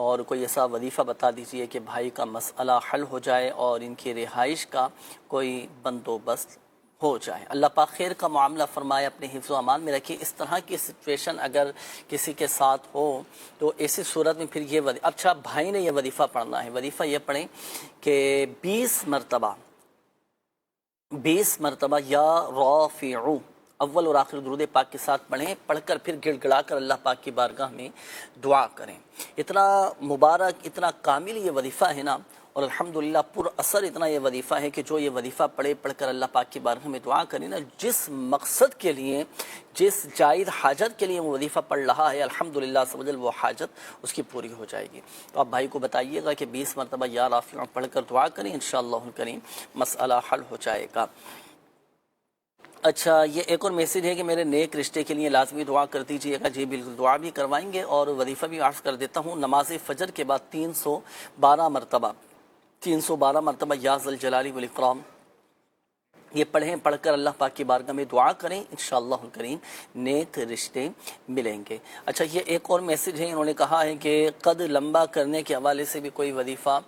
اور کوئی ایسا وظیفہ بتا دیجئے کہ بھائی کا مسئلہ حل ہو جائے اور ان کی رہائش کا کوئی بندوبست ہو جائے۔ اللہ پاک خیر کا معاملہ فرمائے، اپنے حفظ و امان میں رکھے۔ اس طرح کی سچویشن اگر کسی کے ساتھ ہو تو ایسی صورت میں پھر یہ اچھا بھائی نے یہ وظیفہ پڑھنا ہے، وظیفہ یہ پڑھیں کہ 20 مرتبہ یا رافعو اول اور آخر درود پاک کے ساتھ پڑھیں، پڑھ کر پھر گڑ گڑا کر اللہ پاک کی بارگاہ میں دعا کریں۔ اتنا مبارک، اتنا کامل یہ وظیفہ ہے نا، اور الحمدللہ پر اثر اتنا یہ وظیفہ ہے کہ جو یہ وظیفہ پڑھ کر اللہ پاک کی بارگاہ میں دعا کریں نا، جس مقصد کے لیے، جس جائز حاجت کے لیے وہ وظیفہ پڑھ رہا ہے، الحمدللہ سمجھ وہ حاجت اس کی پوری ہو جائے گی۔ تو آپ بھائی کو بتائیے گا کہ 20 مرتبہ یا رافع پڑھ کر دعا کریں، انشاءاللہ الکریم مسئلہ حل ہو جائے گا۔ اچھا، یہ ایک اور میسیج ہے کہ میرے نیک رشتے کے لیے لازمی دعا کر دیجیے گا۔ جی بالکل، دعا بھی کروائیں گے اور وظیفہ بھی عرض کر دیتا ہوں۔ نماز فجر کے بعد 312 مرتبہ یا ذا الجلال والاکرام یہ پڑھیں، پڑھ کر اللہ پاک کی بارگاہ میں دعا کریں، انشاءاللہ الکریم نیک رشتے ملیں گے۔ اچھا، یہ ایک اور میسیج ہے، انہوں نے کہا ہے کہ قد لمبا کرنے کے حوالے سے بھی کوئی وظیفہ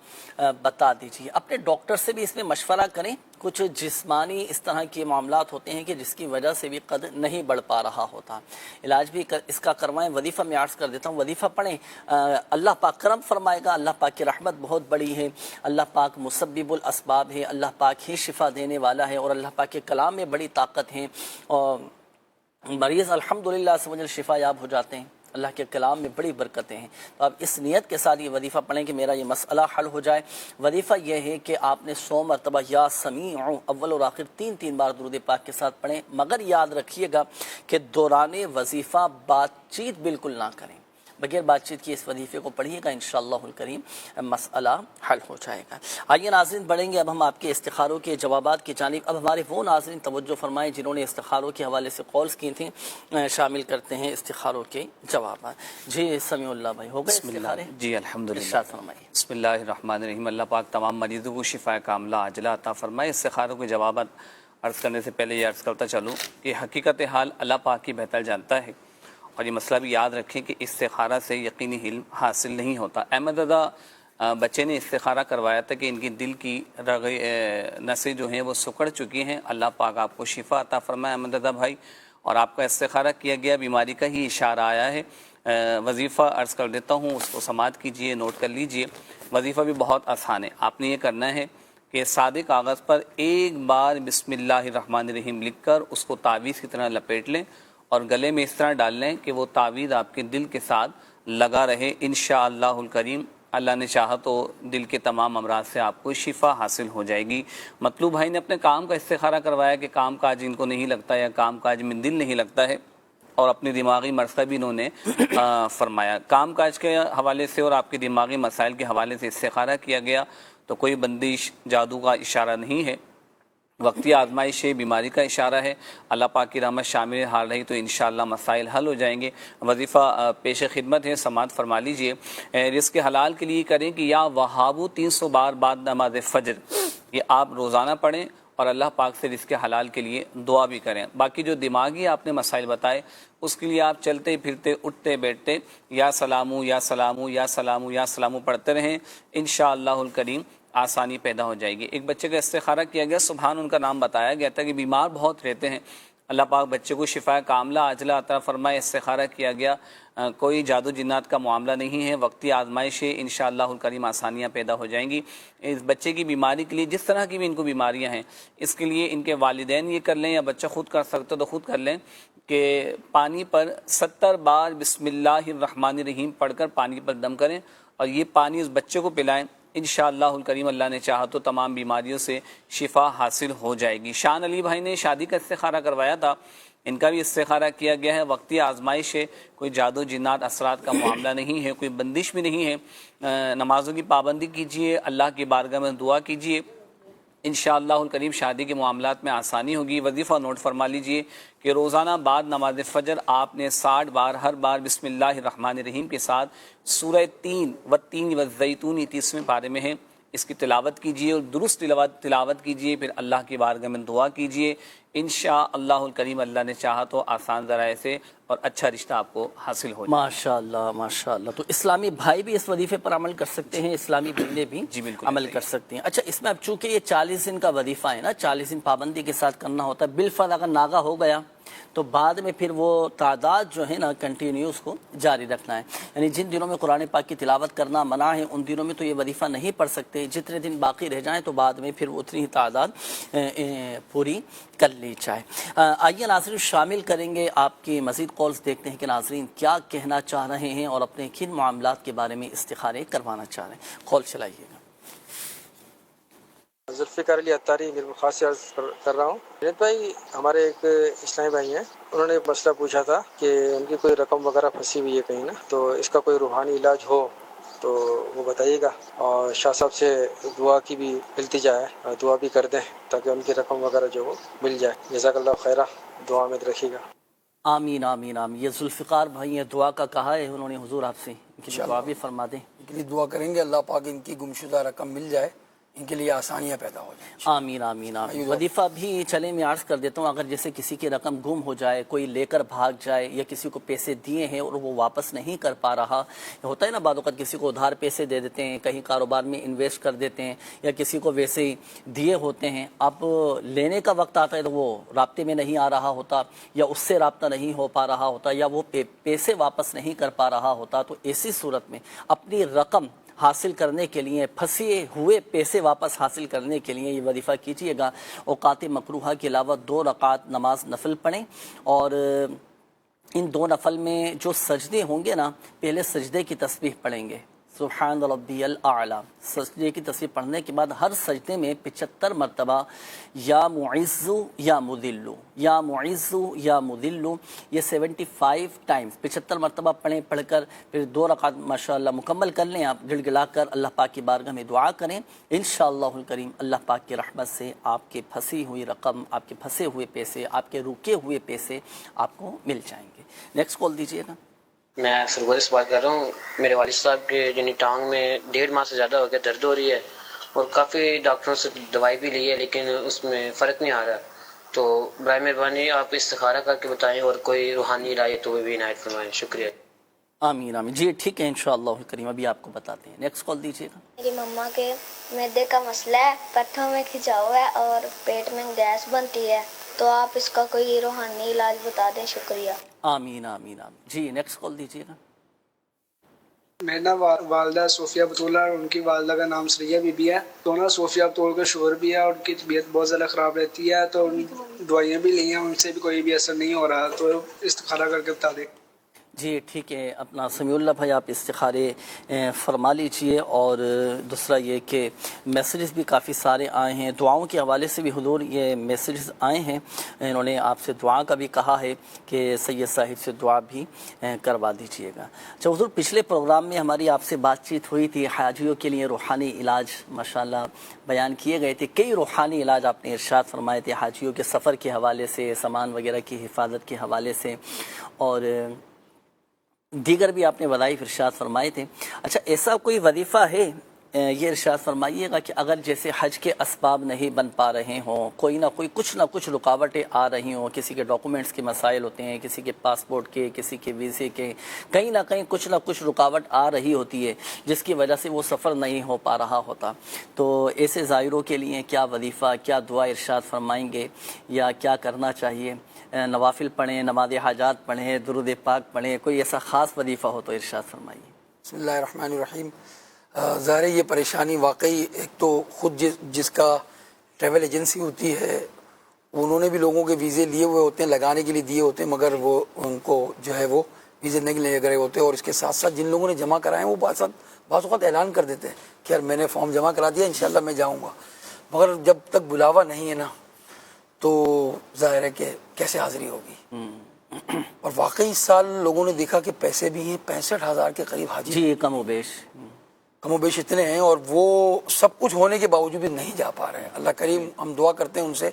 بتا دیجیے۔ اپنے ڈاکٹر سے بھی اس میں مشورہ کریں، کچھ جسمانی اس طرح کے معاملات ہوتے ہیں کہ جس کی وجہ سے بھی قد نہیں بڑھ پا رہا ہوتا، علاج بھی اس کا کروائیں۔ وظیفہ میں عرض کر دیتا ہوں، وظیفہ پڑھیں، اللہ پاک کرم فرمائے گا، اللہ پاک کی رحمت بہت بڑی ہے، اللہ پاک مسبب الاسباب ہے، اللہ پاک ہی شفا دینے والا ہے، اور اللہ پاک کے کلام میں بڑی طاقت ہے، اور مریض الحمدللہ سمجھ شفا یاب ہو جاتے ہیں، اللہ کے کلام میں بڑی برکتیں ہیں۔ تو آپ اس نیت کے ساتھ یہ وظیفہ پڑھیں کہ میرا یہ مسئلہ حل ہو جائے۔ وظیفہ یہ ہے کہ آپ نے 100 مرتبہ یا سمیع اول اور آخر 3 بار درود پاک کے ساتھ پڑھیں، مگر یاد رکھیے گا کہ دوران وظیفہ بات چیت بالکل نہ کریں، بغیر بات چیت کی اس وظیفے کو پڑھیے گا، انشاءاللہ الکریم مسئلہ حل ہو جائے گا۔ آئیے ناظرین، بڑھیں گے اب ہم آپ کے استخاروں کے جوابات کی جانب۔ اب ہمارے وہ ناظرین توجہ فرمائیں جنہوں نے استخاروں کے حوالے سے کالز کی تھیں، شامل کرتے ہیں استخاروں کے جوابات۔ جی سمیع اللہ بھائی، ہو گئے استخارے؟ جی الحمدللہ، ارشاد فرمائیے۔ بسم اللہ الرحمن الرحیم۔ اللہ پاک تمام مریضوں کو شفا کاملہ عاجلہ عطا فرمائے۔ استخاروں کے جوابات عرض کرنے سے پہلے یہ عرض کرتا چلوں کہ حقیقت حال اللہ پاک کی بہتر جانتا ہے، اور یہ مسئلہ بھی یاد رکھیں کہ استخارہ سے یقینی علم حاصل نہیں ہوتا۔ احمد رضا بچے نے استخارہ کروایا تھا کہ ان کی دل کی نسیں جو ہیں وہ سکڑ چکی ہیں، اللہ پاک آپ کو شفا عطا فرمائے احمد رضا بھائی، اور آپ کا استخارہ کیا گیا، بیماری کا ہی اشارہ آیا ہے۔ وظیفہ عرض کر دیتا ہوں، اس کو سماعت کیجئے، نوٹ کر لیجئے۔ وظیفہ بھی بہت آسان ہے، آپ نے یہ کرنا ہے کہ سادے کاغذ پر ایک بار بسم اللہ الرحمن الرحیم لکھ کر اس کو تعویذ کی طرح لپیٹ لیں اور گلے میں اس طرح ڈال لیں کہ وہ تعویذ آپ کے دل کے ساتھ لگا رہے۔ انشاءاللہ الکریم اللہ نے چاہا تو دل کے تمام امراض سے آپ کو شفا حاصل ہو جائے گی۔ مطلوب بھائی نے اپنے کام کا استخارہ کروایا کہ کام کاج ان کو نہیں لگتا یا کام کاج میں دل نہیں لگتا ہے، اور اپنی دماغی مرض بھی انہوں نے فرمایا۔ کام کاج کے حوالے سے اور آپ کے دماغی مسائل کے حوالے سے استخارہ کیا گیا تو کوئی بندش جادو کا اشارہ نہیں ہے، وقتی آزمائش ہے، بیماری کا اشارہ ہے۔ اللہ پاک کی رحمت شامل حال رہی تو انشاءاللہ مسائل حل ہو جائیں گے۔ وظیفہ پیش خدمت ہے، سماعت فرما لیجئے۔ رزق حلال کے لیے کریں کہ یا وہابو 300 بار بعد نماز فجر، یہ آپ روزانہ پڑھیں اور اللہ پاک سے رزق حلال کے لیے دعا بھی کریں۔ باقی جو دماغی آپ نے مسائل بتائے اس کے لیے آپ چلتے پھرتے اٹھتے بیٹھتے یا سلامو یا سلامو یا سلامو یا سلامو پڑھتے رہیں، انشاءاللہ الکریم آسانی پیدا ہو جائے گی۔ ایک بچے کا استخارہ کیا گیا، سبحان ان کا نام بتایا گیا تھا کہ بیمار بہت رہتے ہیں، اللہ پاک بچے کو شفا کاملہ عاجلہ عطا فرمائے۔ استخارہ کیا گیا، کوئی جادو جنات کا معاملہ نہیں ہے، وقتی آزمائش ہے، انشاءاللہ الکریم آسانیاں پیدا ہو جائیں گی۔ اس بچے کی بیماری کے لیے جس طرح کی بھی ان کو بیماریاں ہیں، اس کے لیے ان کے والدین یہ کر لیں یا بچہ خود کر سکتا تو خود کر لیں کہ پانی پر 70 بار بسم اللہ الرحمن الرحیم پڑھ کر پانی پر دم کریں اور یہ پانی اس بچے کو پلائیں، انشاءاللہ الکریم اللہ نے چاہا تو تمام بیماریوں سے شفا حاصل ہو جائے گی۔ شان علی بھائی نے شادی کا استخارہ کروایا تھا، ان کا بھی استخارہ کیا گیا ہے، وقتی آزمائش ہے، کوئی جادو جنات اثرات کا معاملہ نہیں ہے، کوئی بندش بھی نہیں ہے۔ نمازوں کی پابندی کیجئے، اللہ کی بارگاہ میں دعا کیجئے، انشاءاللہ الکریم شادی کے معاملات میں آسانی ہوگی۔ وظیفہ نوٹ فرما لیجئے کہ روزانہ بعد نماز فجر آپ نے 60 بار ہر بار بسم اللہ الرحمن الرحیم کے ساتھ سورہ 3 والتین والزیتون 30ویں پارے میں ہے، اس کی تلاوت کیجئے اور درست تلاوت کیجئے، پھر اللہ کی بارگاہ میں دعا کیجئے، انشاءاللہ الکریم اللہ نے چاہا تو آسان ذرائع سے اور اچھا رشتہ آپ کو حاصل ہو جائے۔ ماشاءاللہ ماشاءاللہ۔ تو اسلامی بھائی بھی اس وظیفے پر عمل کر سکتے ہیں، اسلامی بہنیں بھی جی بالکل عمل کر سکتے ہیں۔ اچھا اس میں اب چونکہ یہ 40 دن کا وظیفہ ہے نا، 40 دن پابندی کے ساتھ کرنا ہوتا ہے، بالفرض اگر ناغہ ہو گیا تو بعد میں پھر وہ تعداد جو ہے نا کنٹینیوس کو جاری رکھنا ہے، یعنی جن دنوں میں قرآن پاک کی تلاوت کرنا منع ہے ان دنوں میں تو یہ وظیفہ نہیں پڑھ سکتے، جتنے دن باقی رہ جائیں تو بعد میں پھر اتنی ہی تعداد پوری کر لی جائے۔ آئیے ناظرین شامل کریں گے آپ کی مزید کالز، دیکھتے ہیں کہ ناظرین کیا کہنا چاہ رہے ہیں اور اپنے کن معاملات کے بارے میں استخارے کروانا چاہ رہے ہیں۔ کال چلائیے گا۔ ذوالفقار علی اتاری خاص سے عرض کر رہا ہوں۔ جنید بھائی ہمارے ایک اسلامی بھائی ہیں، انہوں نے مسئلہ پوچھا تھا کہ ان کی کوئی رقم وغیرہ پھنسی ہوئی ہے کہیں نا، تو اس کا کوئی روحانی علاج ہو تو وہ بتائیے گا، اور شاہ صاحب سے دعا کی بھی التجا ہے، اور دعا بھی کر دیں تاکہ ان کی رقم وغیرہ جو وہ مل جائے۔ جزاک اللہ خیرہ، دعا میں رکھیے گا۔ آمین آمین آمین۔ یہ ذوالفقار بھائی ہیں، دعا کا کہا ہے انہوں نے حضور آپ سے، ان کی دعا بھی فرما دیں۔ ان کے لیے دعا کریں گے، اللہ پاک ان کی گمشدہ رقم مل جائے، ان کے لیے آسانیاں پیدا ہو جائیں۔ آمین آمین آمین۔ وظیفہ بھی چلے میں عرض کر دیتا ہوں، اگر جیسے کسی کی رقم گم ہو جائے، کوئی لے کر بھاگ جائے، یا کسی کو پیسے دیے ہیں اور وہ واپس نہیں کر پا رہا، ہوتا ہے نا بعض اوقات کسی کو ادھار پیسے دے دیتے ہیں، کہیں کاروبار میں انویسٹ کر دیتے ہیں، یا کسی کو ویسے ہی دیے ہوتے ہیں، اب لینے کا وقت آتا ہے تو وہ رابطے میں نہیں آ رہا ہوتا، یا اس سے رابطہ نہیں ہو پا رہا ہوتا، یا وہ پیسے واپس نہیں کر پا رہا ہوتا، تو ایسی صورت میں اپنی رقم حاصل کرنے کے لیے، پھنسے ہوئے پیسے واپس حاصل کرنے کے لیے یہ وظیفہ کیجیے گا۔ اوقات مکروہہ کے علاوہ 2 رکعت نماز نفل پڑھیں، اور ان 2 نفل میں جو سجدے ہوں گے نا، پہلے سجدے کی تسبیح پڑھیں گے، سبحان ربی الاعلیٰ۔ سجدے کی تسبیح پڑھنے کے بعد ہر سجدے میں 75 مرتبہ یا معز یا مذل، یا معز یا مذل، یہ 75 ٹائمز 75 مرتبہ پڑھیں۔ پڑھ کر پھر 2 رکعت ماشاءاللہ مکمل کر لیں آپ، گڑ گڑا کر اللہ پاک کی بارگاہ میں دعا کریں، انشاءاللہ الکریم اللہ پاک کی رحمت سے آپ کے پھنسی ہوئی رقم، آپ کے پھنسے ہوئے پیسے، آپ کے رکے ہوئے پیسے آپ کو مل جائیں گے۔ نیکسٹ کال دیجیے گا۔ میں سرگوہر سے بات کر رہا ہوں۔ میرے والد صاحب کے یعنی ٹانگ میں 1.5 ماہ سے زیادہ ہو گیا درد ہو رہی ہے، اور کافی ڈاکٹروں سے دوائی بھی لی ہے لیکن اس میں فرق نہیں آ رہا، تو برائے مہربانی آپ استخارہ کر کے بتائیں، اور کوئی روحانی علاج تو وہ بھی عنایت فرمائیں۔ شکریہ۔ آمین آمین۔ جی ٹھیک ہے، انشاءاللہ الکریم ابھی آپ کو بتاتے ہیں۔ نیکسٹ کال دیجیے گا۔ میری مما کے معدے کا مسئلہ ہے، پتھروں میں کھچاؤ ہے اور پیٹ میں گیس بنتی ہے، تو آپ اس کا کوئی روحانی علاج بتا دیں۔ شکریہ۔ آمین آمین آمین۔ جی نیکسٹ کال دیجیے گا۔ میرے نا والدہ صوفیہ بطولہ اور ان کی والدہ کا نام سریہ بی بی ہے، تو نا صوفیہ بطول کا شوہر بھی ہے اور ان کی طبیعت بہت زیادہ خراب رہتی ہے، تو دوائیاں بھی لی ہیں، ان سے بھی کوئی بھی اثر نہیں ہو رہا، تو استخارہ کر کے بتا دیں۔ جی ٹھیک ہے، اپنا سمیع اللہ بھائی آپ استخارے فرما لیجئے، اور دوسرا یہ کہ میسیجز بھی کافی سارے آئے ہیں، دعاؤں کے حوالے سے بھی حضور یہ میسیجز آئے ہیں، انہوں نے آپ سے دعا کا بھی کہا ہے کہ سید صاحب سے دعا بھی کروا دیجئے گا۔ اچھا حضور، پچھلے پروگرام میں ہماری آپ سے بات چیت ہوئی تھی، حاجیوں کے لیے روحانی علاج ماشاءاللہ بیان کیے گئے تھے، کئی روحانی علاج آپ نے ارشاد فرمائے تھے، حاجیوں کے سفر کے حوالے سے، سامان وغیرہ کی حفاظت کے حوالے سے، اور دیگر بھی آپ نے وظائف ارشاد فرمائے تھے۔ اچھا ایسا کوئی وظیفہ ہے، یہ ارشاد فرمائیے گا کہ اگر جیسے حج کے اسباب نہیں بن پا رہے ہوں، کوئی نہ کچھ رکاوٹیں آ رہی ہوں، کسی کے ڈاکومنٹس کے مسائل ہوتے ہیں، کسی کے پاسپورٹ کے، کسی کے ویزے کے، کہیں نہ کچھ رکاوٹ آ رہی ہوتی ہے جس کی وجہ سے وہ سفر نہیں ہو پا رہا ہوتا، تو ایسے زائروں کے لیے کیا وظیفہ، کیا دعا ارشاد فرمائیں گے، یا کیا کرنا چاہیے؟ نوافل پڑھیں، نماز حاجات پڑھیں، درود پاک پڑھیں، کوئی ایسا خاص وظیفہ ہو تو ارشاد فرمائیے۔ بسم اللہ الرحمن الرحیم۔ ظاہر یہ پریشانی واقعی، ایک تو خود جس کا ٹریول ایجنسی ہوتی ہے انہوں نے بھی لوگوں کے ویزے لیے ہوئے ہوتے ہیں، لگانے کے لیے دیے ہوتے ہیں، مگر وہ ان کو جو ہے وہ ویزے نہیں لے گئے ہوتے، اور اس کے ساتھ ساتھ جن لوگوں نے جمع کرائے ہیں وہ بعض اوقات اعلان کر دیتے ہیں کہ یار میں نے فارم جمع کرا دیا، انشاءاللہ میں جاؤں گا، مگر جب تک بلاوا نہیں ہے نا تو ظاہر ہے کہ کیسے حاضری ہوگی۔ اور واقعی اس سال لوگوں نے دیکھا کہ پیسے بھی ہیں، 65,000 کے قریب حاجی، جی کم و بیش اتنے ہیں، اور وہ سب کچھ ہونے کے باوجود بھی نہیں جا پا رہے ہیں۔ اللہ کریم ہم دعا کرتے ہیں ان سے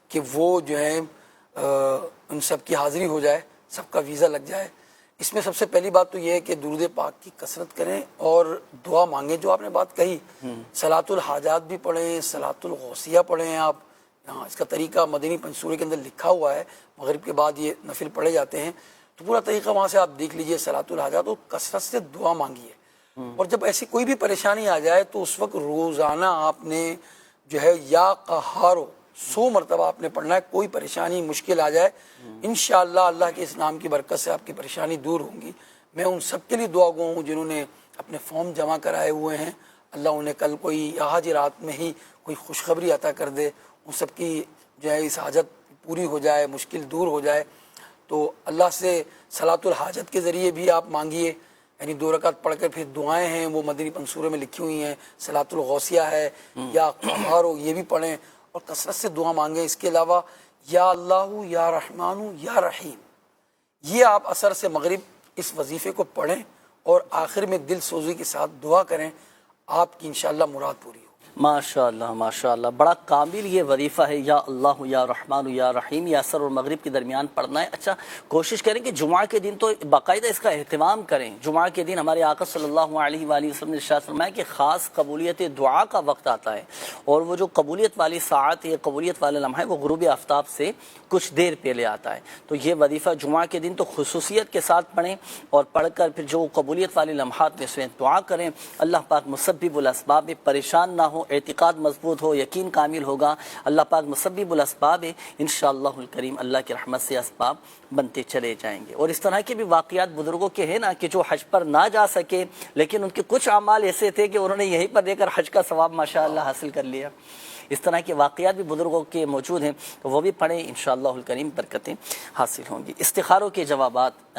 کہ وہ جو ہے ان سب کی حاضری ہو جائے، سب کا ویزا لگ جائے۔ اس میں سب سے پہلی بات تو یہ ہے کہ درود پاک کی کثرت کریں اور دعا دعا مانگیں جو آپ نے بات کہی. صلاۃ الحاجات بھی پڑھیں, صلاۃ الغوثیہ پڑھیں آپ. یہاں اس کا طریقہ مدنی پنصورے کے اندر لکھا ہوا ہے, مغرب کے بعد یہ نفل پڑھے جاتے ہیں, تو پورا طریقہ وہاں سے آپ دیکھ لیجئے. صلاۃ الحاجات اور کثرت سے دعا مانگیے, اور جب ایسی کوئی بھی پریشانی آ جائے تو اس وقت روزانہ آپ نے جو ہے یا قہارو 100 مرتبہ آپ نے پڑھنا ہے. کوئی پریشانی مشکل آ جائے انشاءاللہ اللہ کے اس نام کی برکت سے آپ کی پریشانی دور ہوں گی. میں ان سب کے لیے دعا گو ہوں جنہوں نے اپنے فارم جمع کرائے ہوئے ہیں, اللہ انہیں کل کوئی آج رات میں ہی کوئی خوشخبری عطا کر دے, ان سب کی جو ہے اس حاجت پوری ہو جائے, مشکل دور ہو جائے. تو اللہ سے صلاۃ الحاجت کے ذریعے بھی آپ مانگیے, یعنی 2 رکعت پڑھ کر پھر دعائیں ہیں وہ مدنی پنصورے میں لکھی ہوئی ہیں, صلاۃ الغوثیہ ہے یا قہارو, یہ بھی پڑھیں اور کثرت سے دعا مانگیں. اس کے علاوہ یا اللہ یا رحمان یا رحیم, یہ آپ عصر سے مغرب اس وظیفے کو پڑھیں اور آخر میں دل سوزی کے ساتھ دعا کریں, آپ کی انشاءاللہ مراد پوری ہو. ماشاءاللہ ماشاءاللہ, بڑا کامل یہ وظیفہ ہے یا اللہ یا رحمان یا رحیم, یہ عصر اور مغرب کے درمیان پڑھنا ہے. اچھا کوشش کریں کہ جمعہ کے دن تو باقاعدہ اس کا اہتمام کریں. جمعہ کے دن ہمارے آقا صلی اللہ علیہ وآلہ وسلم نے ارشاد فرمایا کہ خاص قبولیت دعا کا وقت آتا ہے, اور وہ جو قبولیت والی ساعت ہے, قبولیت والا لمحہ ہے, وہ غروب آفتاب سے کچھ دیر پہلے آتا ہے. تو یہ وظیفہ جمعہ کے دن تو خصوصیت کے ساتھ پڑھیں, اور پڑھ کر پھر جو قبولیت والے لمحات میں سے دعا کریں. اللہ پاک مسبب الاسباب میں پریشان نہ ہو, اعتقاد مضبوط ہو, یقین کامل ہوگا. اللہ پاک مسبب الاسباب ہے, انشاءاللہ الکریم اللہ کی رحمت سے اسباب بنتے چلے جائیں گے. اور اس طرح کے بھی واقعات بزرگوں کے ہیں نا کہ جو حج پر نہ جا سکے لیکن ان کے کچھ اعمال ایسے تھے کہ انہوں نے یہیں پر رہ کر حج کا ثواب ماشاءاللہ حاصل کر لیا. اس طرح کے واقعات بھی بزرگوں کے موجود ہیں, تو وہ بھی پڑھیں, انشاءاللہ الکریم برکتیں حاصل ہوں گی. استخاروں کے جوابات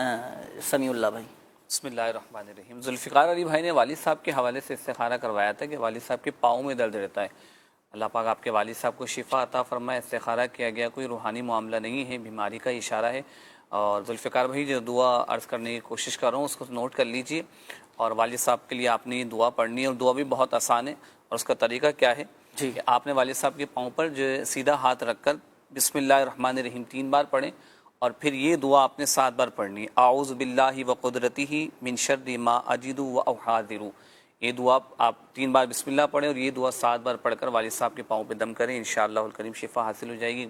سمیع اللہ بھائی. بسم اللہ الرحمن الرحیم. ذوالفقار علی بھائی نے والد صاحب کے حوالے سے استخارہ کروایا تھا کہ والد صاحب کے پاؤں میں درد رہتا ہے, اللہ پاک آپ کے والد صاحب کو شفا عطا فرمائے. استخارہ کیا گیا, کوئی روحانی معاملہ نہیں ہے, بیماری کا اشارہ ہے. اور ذوالفقار بھائی جو دعا عرض کرنے کی کوشش کر رہا ہوں اس کو نوٹ کر لیجئے, اور والد صاحب کے لیے آپ نے دعا پڑھنی ہے, اور دعا بھی بہت آسان ہے. اور اس کا طریقہ کیا ہے جی, کہ آپ نے والد صاحب کے پاؤں پر جو سیدھا ہاتھ رکھ کر بسم اللہ الرحمن الرحیم 3 بار پڑھیں, اور پھر یہ دعا آپ نے 7 بار پڑھنی ہے. اعوذ باللہ وقدرتہ من شر ما اجد واحاذر. یہ دعا آپ 3 بار بسم اللہ پڑھیں اور یہ دعا 7 بار پڑھ کر والد صاحب کے پاؤں پہ دم کریں, انشاءاللہ الکریم شفا حاصل ہو جائے گی.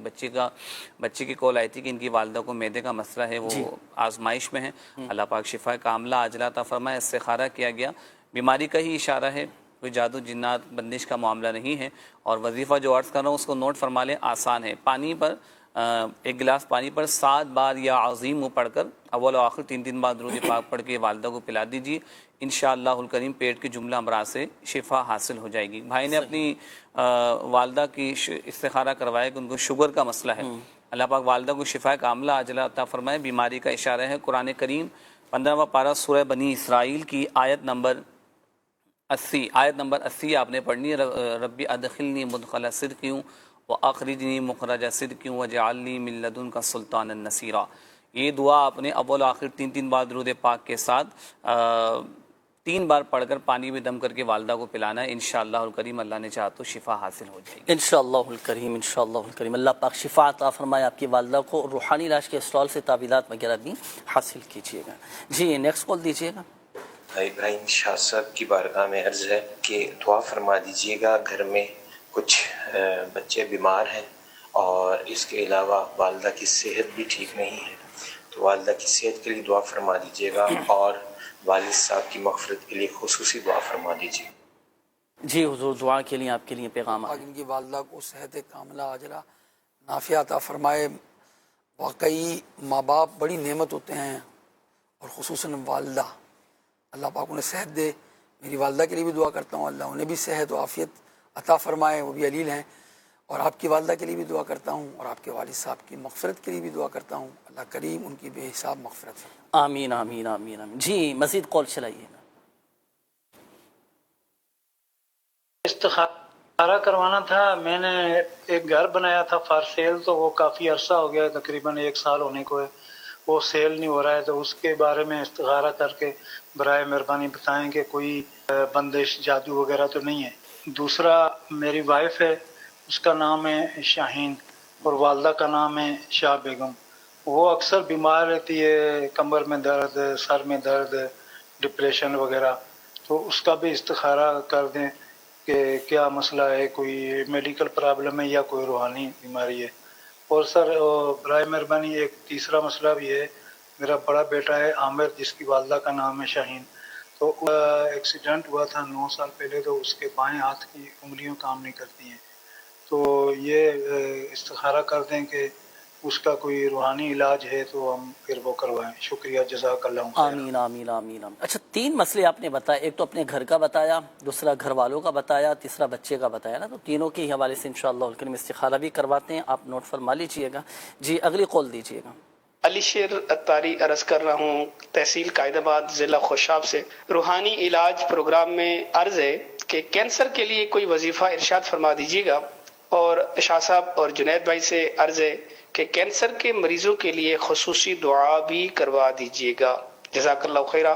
بچے کی کال آئی تھی کہ ان کی والدہ کو معدے کا مسئلہ ہے, وہ آزمائش میں ہیں, اللہ پاک شفا کاملہ عاجلہ عطا فرمائے. استخارہ کیا گیا, بیماری کا ہی اشارہ ہے, کوئی جادو جنات بندش کا معاملہ نہیں ہے. اور وظیفہ جو عرض کر رہا ہوں اس کو نوٹ فرما لیں, آسان ہے. پانی پر 1 گلاس پانی پر 7 بار یا عظیم پڑھ کر اول و آخر 3 بار درود پاک پڑھ کے والدہ کو پلا دیجیے, انشاءاللہ الکریم پیٹ کے جملہ امراض سے شفا حاصل ہو جائے گی. بھائی نے اپنی والدہ کی استخارہ کروایا کہ ان کو شوگر کا مسئلہ ہے, اللہ پاک والدہ کو شفا کاملہ عاجلہ عطا فرمائے. بیماری کا اشارہ ہے. قرآن کریم 15واں پارہ سورہ بنی اسرائیل کی آیت نمبر 80 آپ نے پڑھنی ہے. ربی ادخلنی مدخل صدق واخرجنی مخرج صدق واجعلنی من لدنک سلطانا نصیرا. یہ دعا آپ نے اول آخر 3 بار درود پاک کے ساتھ 3 بار پڑھ کر پانی میں دم کر کے والدہ کو پلانا ہے. انشاءاللہ الکریم اللہ نے چاہا تو شفا حاصل ہو جائے گی. انشاءاللہ الکریم انشاءاللہ الکریم اللہ پاک شفا عطا فرمائے آپ کی والدہ کو, اور روحانی علاج کے اسٹال سے تعویذات وغیرہ بھی حاصل کیجیے گا. جی نیکسٹ کال دیجیے گا. ابراہیم شاہ صاحب کی بارگاہ میں عرض ہے کہ دعا فرما دیجیے گا, گھر میں کچھ بچے بیمار ہیں اور اس کے علاوہ والدہ کی صحت بھی ٹھیک نہیں ہے, تو والدہ کی صحت کے لیے دعا فرما دیجیے گا, اور والد صاحب کی مغفرت کے لیے خصوصی دعا فرما دیجیے. جی حضور دعا کے لیے آپ کے لیے پیغام ہے. ان کی والدہ کو صحت کاملہ عاجلہ نافع عطا فرمائے. واقعی ماں باپ بڑی نعمت ہوتے ہیں, اور خصوصاً والدہ, اللہ پاک انہیں صحت دے. میری والدہ کے لیے بھی دعا کرتا ہوں, اللہ انہیں بھی صحت و عافیت عطا فرمائے, وہ بھی علیل ہیں. اور آپ کی والدہ کے لیے بھی دعا کرتا ہوں, اور آپ کے والد صاحب کی مغفرت کے لیے بھی دعا کرتا ہوں. اللہ کریم ان کی بے حساب مغفرت فرمائے. آمین آمین آمین آمین. جی مزید کال چلائیے گا. استخارہ کروانا تھا. میں نے ایک گھر بنایا تھا فار سیل, تو وہ کافی عرصہ ہو گیا, تقریباً 1 سال ہونے کو ہے, وہ سیل نہیں ہو رہا ہے. تو اس کے بارے میں استخارہ کر کے برائے مہربانی بتائیں کہ کوئی بندش جادو وغیرہ تو نہیں ہے. دوسرا میری وائف ہے, اس کا نام ہے شاہین, اور والدہ کا نام ہے شاہ بیگم. وہ اکثر بیمار رہتی ہے, کمر میں درد, سر میں درد, ڈپریشن وغیرہ. تو تو اس کا بھی استخارہ کر دیں کہ کیا مسئلہ ہے, کوئی میڈیکل پرابلم ہے یا کوئی روحانی بیماری ہے. اور سر برائے مہربانی ایک تیسرا مسئلہ بھی ہے. میرا بڑا بیٹا ہے عامر, جس کی والدہ کا نام ہے شاہین. تو ایکسیڈنٹ ہوا تھا 9 سال پہلے, تو اس کے بائیں ہاتھ کی انگلیاں کام نہیں کرتی ہیں. تو یہ استخارہ کر دیں کہ اس کا کوئی روحانی علاج ہے تو ہم پھر وہ کروائیں. شکریہ, جزاک اللہ خیر. آمین آمین آمین آمین. اچھا 3 مسئلے آپ نے بتایا, ایک تو اپنے گھر کا بتایا, دوسرا گھر والوں کا بتایا, تیسرا بچے کا بتایا نا. تو تینوں کے حوالے سے انشاءاللہ الکریم استخارہ بھی کرواتے ہیں, آپ نوٹ فرما لیجئے گا. جی اگلی کال دیجئے گا. علی شیر اتاری عرض کر رہا ہوں, تحصیل قائد آباد, ضلع خوشاب سے. روحانی علاج پروگرام میں عرض ہے کہ کینسر کے لیے کوئی وظیفہ ارشاد فرما دیجیے گا. اور شاہ صاحب اور جنید بھائی سے عرض ہے کہ کینسر کے مریضوں کے لیے خصوصی دعا بھی کروا دیجیے گا. جزاک اللہ خیرہ.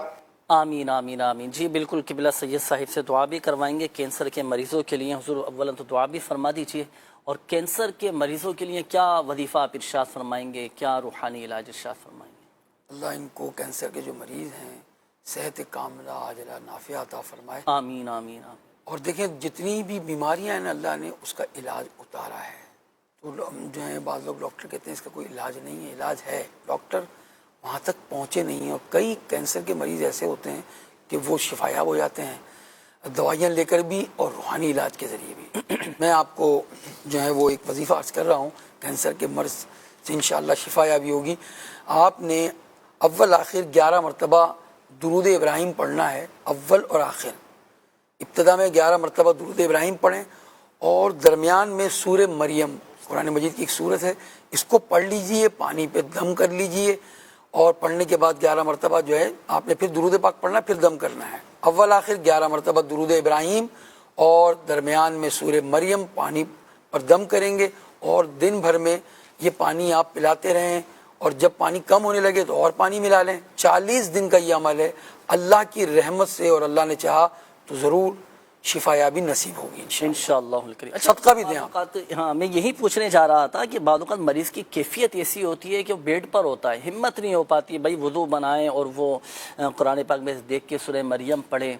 آمین آمین آمین. جی بالکل, قبلہ سید صاحب سے دعا بھی کروائیں گے کینسر کے مریضوں کے لیے. حضور اولا تو دعا بھی فرما دیجیے, اور کینسر کے مریضوں کے لیے کیا وظیفہ آپ ارشاد فرمائیں گے, کیا روحانی علاج ارشاد فرمائیں گے؟ اللہ ان کو کینسر کے جو مریض ہیں صحت کاملہ عاجلہ نافعہ عطا فرمائے. آمین آمین آمین. اور دیکھیں جتنی بھی بیماریاں ہیں اللہ نے اس کا علاج اتارا ہے. تو جو ہیں بعض لوگ ڈاکٹر کہتے ہیں اس کا کوئی علاج نہیں ہے. علاج ہے, ڈاکٹر وہاں تک پہنچے نہیں ہیں. اور کئی کینسر کے مریض ایسے ہوتے ہیں کہ وہ شفایاب ہو جاتے ہیں دوائیاں لے کر بھی اور روحانی علاج کے ذریعے بھی. میں آپ کو جو ہے وہ ایک وظیفہ عرض کر رہا ہوں, کینسر کے مرض سے انشاءاللہ شفا یابی ہوگی. آپ نے اول آخر 11 مرتبہ درود ابراہیم پڑھنا ہے. اول اور آخر, ابتدا میں 11 مرتبہ درود ابراہیم پڑھیں, اور درمیان میں سورہ مریم قرآن مجید کی ایک سورت ہے, اس کو پڑھ لیجئے, پانی پہ دم کر لیجئے, اور پڑھنے کے بعد 11 مرتبہ جو ہے آپ نے پھر درود پاک پڑھنا, پھر دم کرنا ہے. اول آخر 11 مرتبہ درود ابراہیم, اور درمیان میں سورہ مریم پانی پر دم کریں گے, اور دن بھر میں یہ پانی آپ پلاتے رہیں, اور جب پانی کم ہونے لگے تو اور پانی ملا لیں. 40 دن کا یہ عمل ہے. اللہ کی رحمت سے اور اللہ نے چاہا تو ضرور شفا یابی نصیب ہوگی انشاءاللہ الکریم. صدقہ بھی دیں آپ. ہاں میں یہی پوچھنے جا رہا تھا کہ بعض اوقات مریض کی کیفیت ایسی ہوتی ہے کہ وہ بیڈ پر ہوتا ہے, ہمت نہیں ہو پاتی بھائی وضو بنائیں اور وہ قرآن پاک میں دیکھ کے سورہ مریم پڑھے.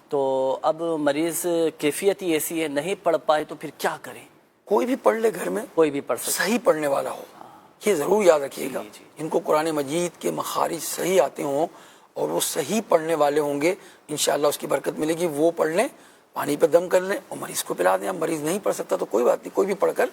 تو اب مریض کیفیت ہی ایسی ہے, نہیں پڑھ پائے تو پھر کیا کریں؟ کوئی بھی پڑھ لے گھر میں, کوئی بھی پڑھ سکے, صحیح پڑھنے والا ہو. یہ ضرور یاد رکھیے گا, جن کو قرآن مجید کے مخارج صحیح آتے ہوں اور وہ صحیح پڑھنے والے ہوں گے, انشاءاللہ اس کی برکت ملے گی. وہ پڑھ لیں, پانی پہ دم کر لیں اور مریض کو پلا دیں. اب مریض نہیں پڑھ سکتا تو کوئی بات نہیں, کوئی بھی پڑھ کر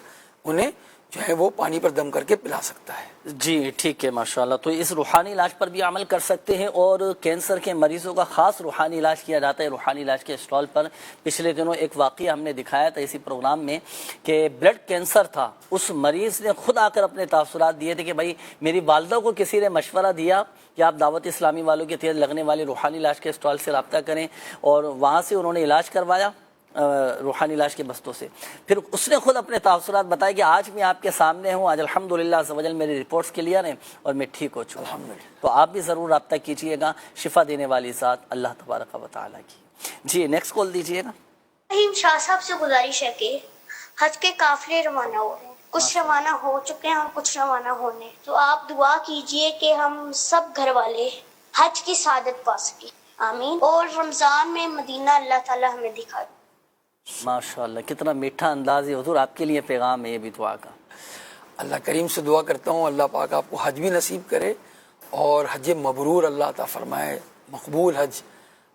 انہیں جو ہے وہ پانی پر دم کر کے پلا سکتا ہے. جی ٹھیک ہے ماشاءاللہ. تو اس روحانی علاج پر بھی عمل کر سکتے ہیں, اور کینسر کے مریضوں کا خاص روحانی علاج کیا جاتا ہے روحانی علاج کے اسٹال پر. پچھلے دنوں ایک واقعہ ہم نے دکھایا تھا اسی پروگرام میں کہ بلڈ کینسر تھا, اس مریض نے خود آ کر اپنے تاثرات دیے تھے کہ بھائی میری والدہ کو کسی نے مشورہ دیا کہ آپ دعوت اسلامی والوں کے تحت لگنے والے روحانی علاج کے اسٹال سے رابطہ کریں, اور وہاں سے انہوں نے علاج کروایا روحانی علاج کے بستوں سے. پھر اس نے خود اپنے تاثرات بتائے کہ آج میں آپ کے سامنے ہوں, آج الحمدللہ عز و جل میری رپورٹس کلیئر ہیں اور میں ٹھیک ہو چکا ہوں. تو آپ بھی ضرور رابطہ کیجئے گا, شفا دینے والی ذات اللہ تبارک و تعالیٰ کی. جی نیکسٹ کال دیجئے نا. شاہ صاحب سے گزارش ہے کہ حج کے قافلے روانہ ہو رہے ہیں, کچھ روانہ ہو چکے ہیں اور کچھ روانہ ہونے, تو آپ دعا کیجئے کہ ہم سب گھر والے حج کی سعادت پا سکیں, آمین. اور رمضان میں مدینہ اللہ تعالیٰ ہمیں دکھا دے. ماشاءاللہ کتنا میٹھا انداز ہے حضور, آپ کے لیے پیغام ہے یہ بھی دعا کا. اللہ کریم سے دعا کرتا ہوں اللہ پاک آپ کو حج بھی نصیب کرے, اور حج مبرور اللہ عطا فرمائے, مقبول حج,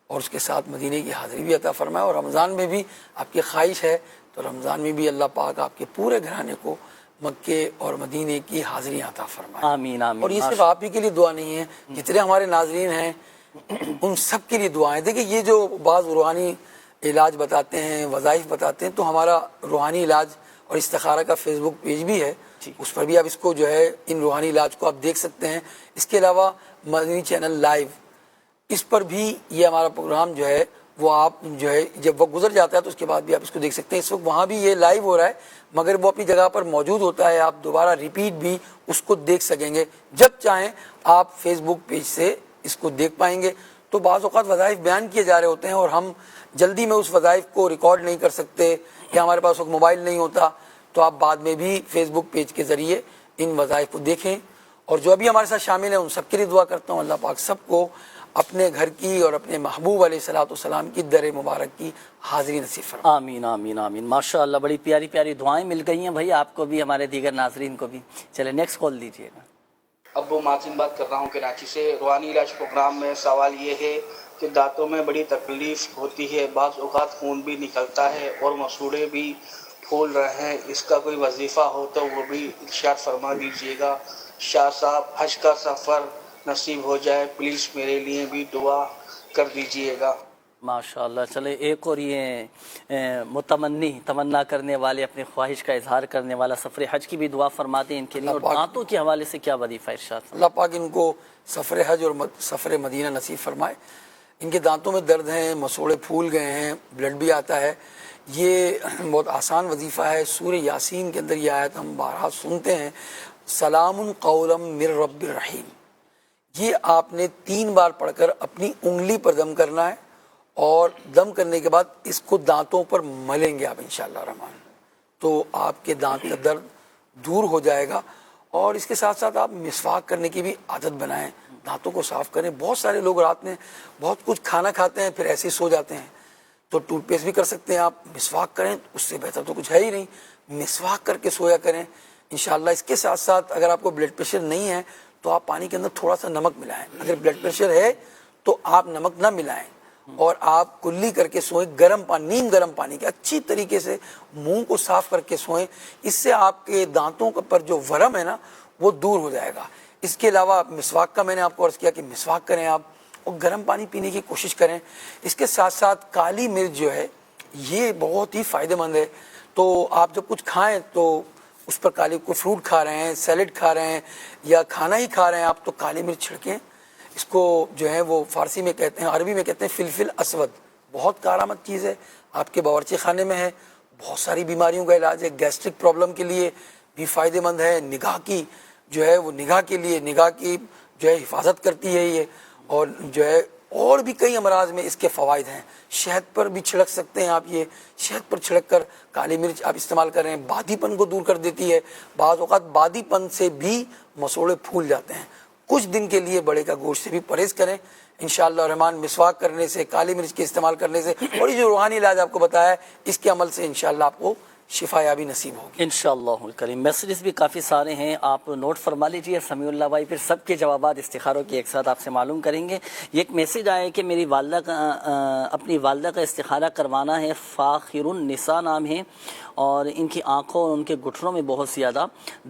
اور اس کے ساتھ مدینے کی حاضری بھی عطا فرمائے. اور رمضان میں بھی آپ کی خواہش ہے تو رمضان میں بھی اللہ پاک آپ کے پورے گھرانے کو مکے اور مدینے کی حاضری عطا فرمائے. آمین آمین. اور یہ صرف آپ ہی کے لیے دعا نہیں ہے, جتنے ہمارے ناظرین ہیں ان سب کے لیے دعائیں. دیکھیں یہ جو بعض روحانی علاج بتاتے ہیں, وظائف بتاتے ہیں, تو ہمارا روحانی علاج اور استخارہ کا فیس بک پیج بھی ہے, اس پر بھی آپ اس کو جو ہے ان روحانی علاج کو آپ دیکھ سکتے ہیں. اس کے علاوہ مدنی چینل لائیو, اس پر بھی یہ ہمارا پروگرام جو ہے وہ آپ جو ہے جب وقت گزر جاتا ہے تو اس کے بعد بھی آپ اس کو دیکھ سکتے ہیں. اس وقت وہاں بھی یہ لائیو ہو رہا ہے مگر وہ اپنی جگہ پر موجود ہوتا ہے, آپ دوبارہ ریپیٹ بھی اس کو دیکھ سکیں گے جب چاہیں آپ فیس بک پیج سے اس کو دیکھ پائیں گے. تو بعض اوقات وظائف بیان کیے جا رہے ہوتے ہیں اور ہم جلدی میں اس وظائف کو ریکارڈ نہیں کر سکتے, یا ہمارے پاس وقت موبائل نہیں ہوتا, تو آپ بعد میں بھی فیس بک پیج کے ذریعے ان وظائف کو دیکھیں. اور جو ابھی ہمارے ساتھ شامل ہیں ان سب کے لیے دعا کرتا ہوں اللہ پاک سب کو اپنے گھر کی اور اپنے محبوب علیہ الصلوۃ والسلام کی در مبارک کی حاضری نصیب فرمائے. آمین آمین آمین. ماشاء اللہ بڑی پیاری پیاری دعائیں مل گئی ہیں بھائی آپ کو بھی, ہمارے دیگر ناظرین کو بھی. چلے نیکسٹ کال دیجیے گا. ابو ماتن بات کر رہا ہوں کراچی سے. روحانی علاج پروگرام میں سوال یہ ہے کہ دانتوں میں بڑی تکلیف ہوتی ہے, بعض اوقات خون بھی نکلتا ہے اور مسوڑے بھی پھول رہے ہیں, اس کا کوئی وظیفہ ہو تو وہ بھی ارشاد فرما دیجیے گا. شاہ صاحب حج کا سفر نصیب ہو جائے, پلیز میرے لیے بھی دعا کر دیجیے گا. ماشاء اللہ. چلے ایک اور یہ متمنی تمنا کرنے والے, اپنے خواہش کا اظہار کرنے والا, سفر حج کی بھی دعا فرماتے ہیں ان کے لیے, اور دانتوں کے حوالے سے کیا وظیفہ ارشاد؟ اللہ پاک ان کو سفر حج اور سفر مدینہ نصیب فرمائے. ان کے دانتوں میں درد ہیں, مسوڑے پھول گئے ہیں, بلڈ بھی آتا ہے. یہ بہت آسان وظیفہ ہے. سورہ یاسین کے اندر یہ آیت ہم بارہا سنتے ہیں, سلام قولا من رب الرحیم. یہ آپ نے 3 بار پڑھ کر اپنی انگلی پر دم کرنا ہے, اور دم کرنے کے بعد اس کو دانتوں پر ملیں گے آپ انشاءاللہ الرحمن, تو آپ کے دانت کا درد دور ہو جائے گا. اور اس کے ساتھ ساتھ آپ مسواک کرنے کی بھی عادت بنائیں, دانتوں کو صاف کریں. بہت سارے لوگ رات میں بہت کچھ کھانا کھاتے ہیں پھر ایسے ہی سو جاتے ہیں, تو ٹوتھ پیسٹ بھی کر سکتے ہیں آپ, مسواک کریں, اس سے بہتر تو کچھ ہے ہی نہیں. مسواک کر کے سویا کریں انشاءاللہ. اس کے ساتھ ساتھ اگر آپ کو بلڈ پریشر نہیں ہے تو آپ پانی کے اندر تھوڑا سا نمک ملائیں. اگر بلڈ پریشر ہے تو آپ نمک نہ ملائیں, اور آپ کلی کر کے سوئیں, گرم پانی, نیم گرم پانی کے اچھی طریقے سے منہ کو صاف کر کے سوئیں. اس سے آپ کے دانتوں پر جو ورم ہے نا وہ دور ہو جائے گا. اس کے علاوہ مسواک کا میں نے آپ کو عرض کیا کہ مسواک کریں آپ, اور گرم پانی پینے کی کوشش کریں. اس کے ساتھ ساتھ کالی مرچ جو ہے یہ بہت ہی فائدہ مند ہے. تو آپ جب کچھ کھائیں تو اس پر کالی, کوئی فروٹ کھا رہے ہیں, سیلڈ کھا رہے ہیں, یا کھانا ہی کھا رہے ہیں آپ, تو کالی مرچ چھڑکیں. اس کو جو ہے وہ فارسی میں کہتے ہیں, عربی میں کہتے ہیں فلفل اسود. بہت کارآمد چیز ہے, آپ کے باورچی خانے میں ہے. بہت ساری بیماریوں کا علاج ہے. گیسٹرک پرابلم کے لیے بھی فائدہ مند ہے. نگاہ کی جو ہے وہ نگاہ کے لیے, نگاہ کی جو ہے حفاظت کرتی ہے یہ, اور جو ہے اور بھی کئی امراض میں اس کے فوائد ہیں. شہد پر بھی چھڑک سکتے ہیں آپ, یہ شہد پر چھڑک کر کالی مرچ آپ استعمال کر رہے ہیں, بادی پن کو دور کر دیتی ہے. بعض اوقات بادی پن سے بھی مسوڑے پھول جاتے ہیں. کچھ دن کے لیے بڑے کا گوشت سے بھی پرہیز کریں انشاءاللہ الرحمن. مسواک کرنے سے, کالی مرچ کے استعمال کرنے سے, اور یہ جو روحانی علاج آپ کو بتایا ہے اس کے عمل سے انشاءاللہ آپ کو شفا یابی نصیب ہوگی انشاءاللہ الکریم. میسیجز بھی کافی سارے ہیں, آپ نوٹ فرما لیجیے. سمیع اللہ بھائی پھر سب کے جوابات استخاروں کے ایک ساتھ آپ سے معلوم کریں گے. یہ ایک میسیج آیا ہے کہ میری والدہ کا اپنی والدہ کا استخارہ کروانا ہے. فاخر النساء نام ہے, اور ان کی آنکھوں اور ان کے گھٹنوں میں بہت زیادہ